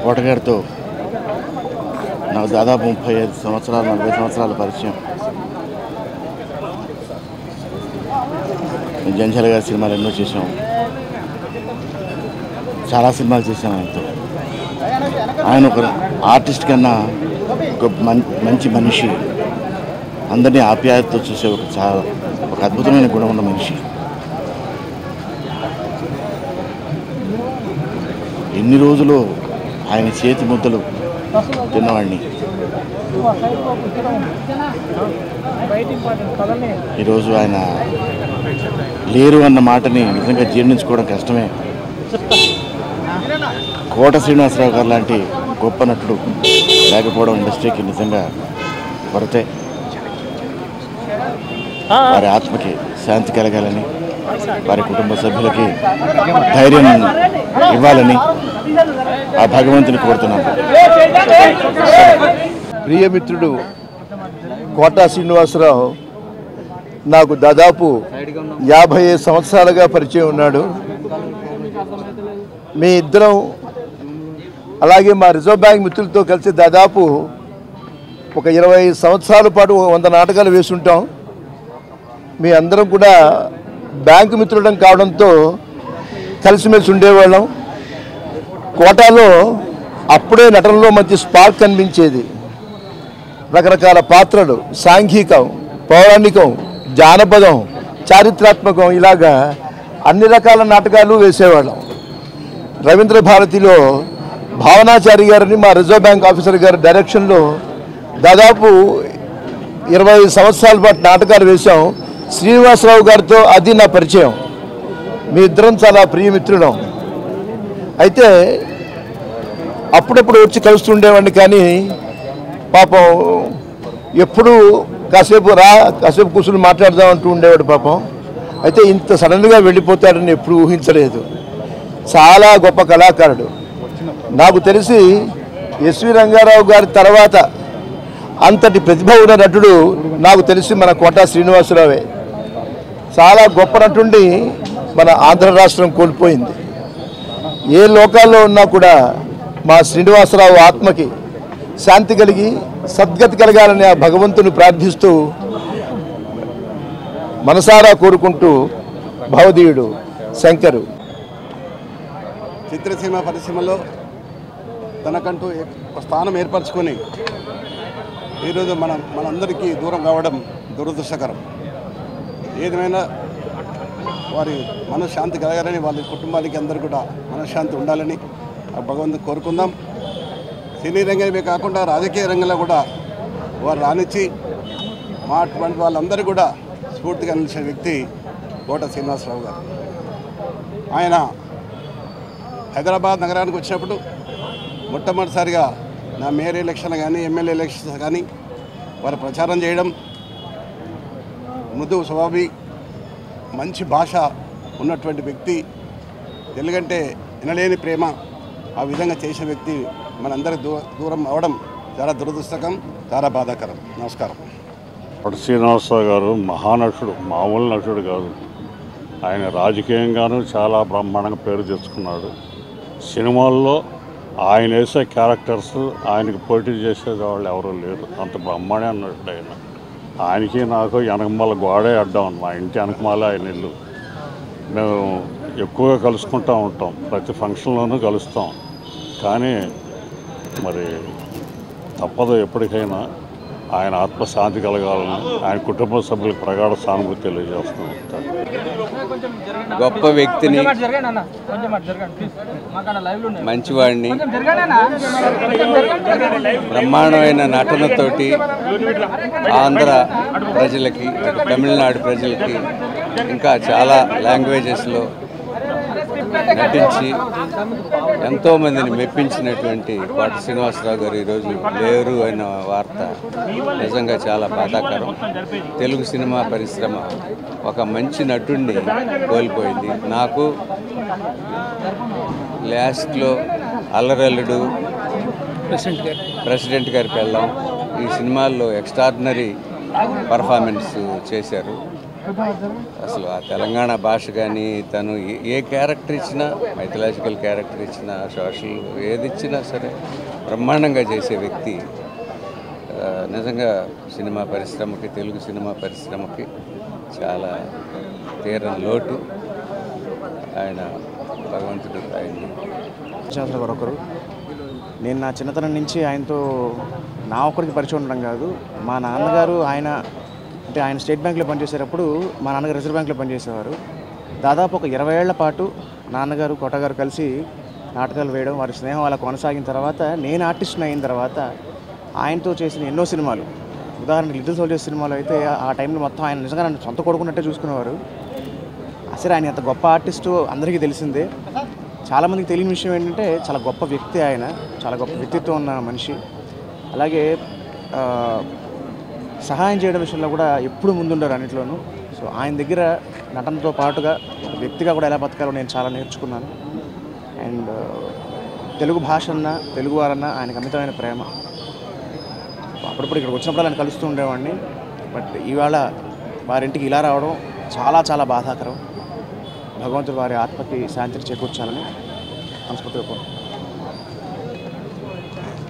కోటగారితో నాకు దాదాపు 35 సంవత్సరాలు 40 సంవత్సరాల పరిచయం. జంజాల గారి సినిమాలు ఎన్నో చేసాం, చాలా సినిమాలు చేశాను ఆయనతో. ఆయన ఒక ఆర్టిస్ట్ కన్నా ఒక మంచి మనిషి, అందరినీ ఆప్యాయతతో చూసే ఒక అద్భుతమైన గుణం ఉన్న మనిషి. ఎన్ని రోజులు ఆయన చేతి ముద్దలు తిన్నవాడిని. ఈరోజు ఆయన లేరు అన్న మాటని నిజంగా జీర్ణించుకోవడం కష్టమే. కోట శ్రీనివాసరావు గారు లాంటి గొప్ప నటుడు లేకపోవడం ఇండస్ట్రీకి నిజంగా కొరతే. వారి ఆత్మకి శాంతి కలగాలని, వారి కుటుంబ సభ్యులకి ధైర్యం ఇవ్వాలని ఆ భగవంతుని కోరుతున్నాను. ప్రియమిత్రుడు కోట శ్రీనివాసరావు నాకు దాదాపు 55 సంవత్సరాలుగా పరిచయం ఉన్నాడు. మీ ఇద్దరం అలాగే మా రిజర్వ్ బ్యాంక్ మిత్రులతో కలిసి దాదాపు ఒక 20 సంవత్సరాల పాటు 100 నాటకాలు వేసుంటాం. మీ అందరం కూడా బ్యాంకు మిత్రులం కావడంతో కలిసిమెలిసి ఉండేవాళ్ళం. కోటాలో అప్పుడే నటనలో మంచి స్పార్క్ కనిపించేది. రకరకాల పాత్రలు, సాంఘికం, పౌరాణికం, జానపదం, చారిత్రాత్మకం, ఇలాగా అన్ని రకాల నాటకాలు వేసేవాళ్ళం. రవీంద్ర భారతిలో భావనాచారి గారిని మా రిజర్వ్ బ్యాంక్ ఆఫీసర్ గారి డైరెక్షన్లో దాదాపు 20 సంవత్సరాల పాటు నాటకాలు వేశాం. శ్రీనివాసరావు గారితో అది నా పరిచయం. మీ ఇద్దరం చాలా ప్రియమిత్రులం. అయితే అప్పుడప్పుడు వచ్చి కలుస్తుండేవాడిని, కానీ పాపం ఎప్పుడు కాసేపు కూర్చుని మాట్లాడదాం అంటూ ఉండేవాడు పాపం. అయితే ఇంత సడన్గా వెళ్ళిపోతాడని ఎప్పుడు ఊహించలేదు. చాలా గొప్ప కళాకారుడు. నాకు తెలిసి ఎస్వి రంగారావు గారి తర్వాత అంతటి ప్రతిభ ఉన్న నటుడు నాకు తెలిసి మన కోట శ్రీనివాసరావే. చాలా గొప్ప నటుడిని మన ఆంధ్ర రాష్ట్రం కోల్పోయింది. ఏ లోకాల్లో ఉన్నా కూడా మా శ్రీనివాసరావు ఆత్మకి శాంతి కలిగి సద్గతి కలగాలని ఆ భగవంతుని ప్రార్థిస్తూ మనసారా కోరుకుంటూ భవదీయుడు శంకరు చిత్రసీమ పరిశ్రమలో తనకంటూ ఒక స్థానం ఏర్పరచుకొని ఈరోజు మనందరికీ దూరం కావడం దురదృష్టకరం. ఏదేమైనా వారి మనశ్శాంతి కలగాలని, వాళ్ళ కుటుంబానికి అందరూ కూడా మనశ్శాంతి ఉండాలని ఆ భగవంతుని కోరుకుందాం. సినీ రంగమే కాకుండా రాజకీయ రంగంలో కూడా వారు రానిచ్చి మా అటువంటి వాళ్ళందరూ కూడా స్ఫూర్తిగా నిలిచిన వ్యక్తి కోట శ్రీనివాసరావు గారు. ఆయన హైదరాబాద్ నగరానికి వచ్చినప్పుడు మొట్టమొదటిసారిగా నా మేయర్ ఎలక్షన్ కానీ ఎమ్మెల్యే ఎలక్షన్స్ కానీ వారు ప్రచారం చేయడం, మృదు స్వభావి, మంచి భాష ఉన్నటువంటి వ్యక్తి, తెలుగంటే వినలేని ప్రేమ, ఆ విధంగా చేసే వ్యక్తి మనందరి దూరం అవడం చాలా దురదృష్టకరం, చాలా బాధాకరం. నమస్కారం. కోట శ్రీనివాసరావు గారు మహానటుడు, మామూలు నటుడు కాదు. ఆయన రాజకీయంగానూ చాలా బ్రహ్మాండంగా పేరు తెచ్చుకున్నాడు. సినిమాల్లో ఆయన వేసే క్యారెక్టర్స్ ఆయనకి పోటీ చేసే వాళ్ళు ఎవరూ లేరు. అంత బ్రహ్మాండే అన్నట్టు ఆయనకి నాకు వెనకమాల గోడే అడ్డాం. మా ఇంటి వెనకమాల ఆయన ఇల్లు. మేము ఎక్కువగా కలుసుకుంటూ ఉంటాం, ప్రతి ఫంక్షన్లోనూ కలుస్తాం. కానీ మరి తప్పదు, ఎప్పటికైనా ఆయన ఆత్మశాంతి కలగాలని ఆయన కుటుంబ సభ్యులకు ప్రగాఢ సానుభూతి తెలియజేస్తూ ఉంటారు. గొప్ప వ్యక్తిని, మంచివాడిని, బ్రహ్మాండమైన నటనతోటి ఆంధ్ర ప్రజలకి, తమిళనాడు ప్రజలకి, ఇంకా చాలా లాంగ్వేజెస్లో నటించి ఎంతోమందిని మెప్పించినటువంటి కోట శ్రీనివాసరావు గారు ఈరోజు లేరు అన్న వార్త నిజంగా చాలా బాధాకరం. తెలుగు సినిమా పరిశ్రమ ఒక మంచి నటుడిని కోల్పోయింది. నాకు లాస్ట్లో అల్లరల్లుడు, ప్రెసిడెంట్ గారి పెళ్ళాం, ఈ సినిమాల్లో ఎక్స్ట్రాడినరీ పర్ఫార్మెన్స్ చేశారు. అసలు ఆ తెలంగాణ భాష కానీ తను ఏ క్యారెక్టర్ ఇచ్చినా, మైథలాజికల్ క్యారెక్టర్ ఇచ్చినా, సోషల్ ఏది ఇచ్చినా సరే బ్రహ్మాండంగా చేసే వ్యక్తి. నిజంగా సినిమా పరిశ్రమకి, తెలుగు సినిమా పరిశ్రమకి చాలా తీరని లోటు. ఆయన భగవంతుడు ఆయన్ని గారు ఒకరు. నేను నా చిన్నతనం నుంచి ఆయనతో నా ఒక్కరికి పరిచయం ఉండడం కాదు, మా నాన్నగారు ఆయన స్టేట్ బ్యాంక్లో పనిచేసేటప్పుడు మా నాన్నగారు రిజర్వ్ బ్యాంక్లో పనిచేసేవారు. దాదాపు ఒక 20 ఏళ్ల పాటు నాన్నగారు కోటగారు కలిసి నాటకాలు వేయడం, వారి స్నేహం అలా కొనసాగిన తర్వాత నేను ఆర్టిస్ట్ని అయిన తర్వాత ఆయనతో చేసిన ఎన్నో సినిమాలు, ఉదాహరణకి లిటిల్ సోల్జర్స్ సినిమాలో అయితే ఆ టైంలో మొత్తం ఆయన నిజంగా నన్ను సొంత కొడుకున్నట్టే చూసుకునేవారు. అసలు ఆయన ఎంత గొప్ప ఆర్టిస్టు అందరికీ తెలిసిందే. చాలామందికి తెలియని విషయం ఏంటంటే చాలా గొప్ప వ్యక్తి ఆయన, చాలా గొప్ప వ్యక్తిత్వం ఉన్న మనిషి. అలాగే సహాయం చేయడం విషయంలో కూడా ఎప్పుడు ముందుండారు అన్నింటిలోనూ. సో ఆయన దగ్గర నటనతో పాటుగా వ్యక్తిగా కూడా ఎలా బతకాలో నేను చాలా నేర్చుకున్నాను. అండ్ తెలుగు భాష అన్నా, తెలుగు వారన్నా ఆయనకు అమితమైన ప్రేమ. అప్పుడప్పుడు ఇక్కడికి వచ్చినప్పుడు ఆయన కలుస్తూ ఉండేవాడిని. బట్ ఇవాళ వారింటికి ఇలా రావడం చాలా చాలా బాధాకరం. భగవంతుడు వారి ఆత్మకి శాంతిని చేకూర్చాలని మనస్ఫూర్తిగా కోరుకుంటున్నాను.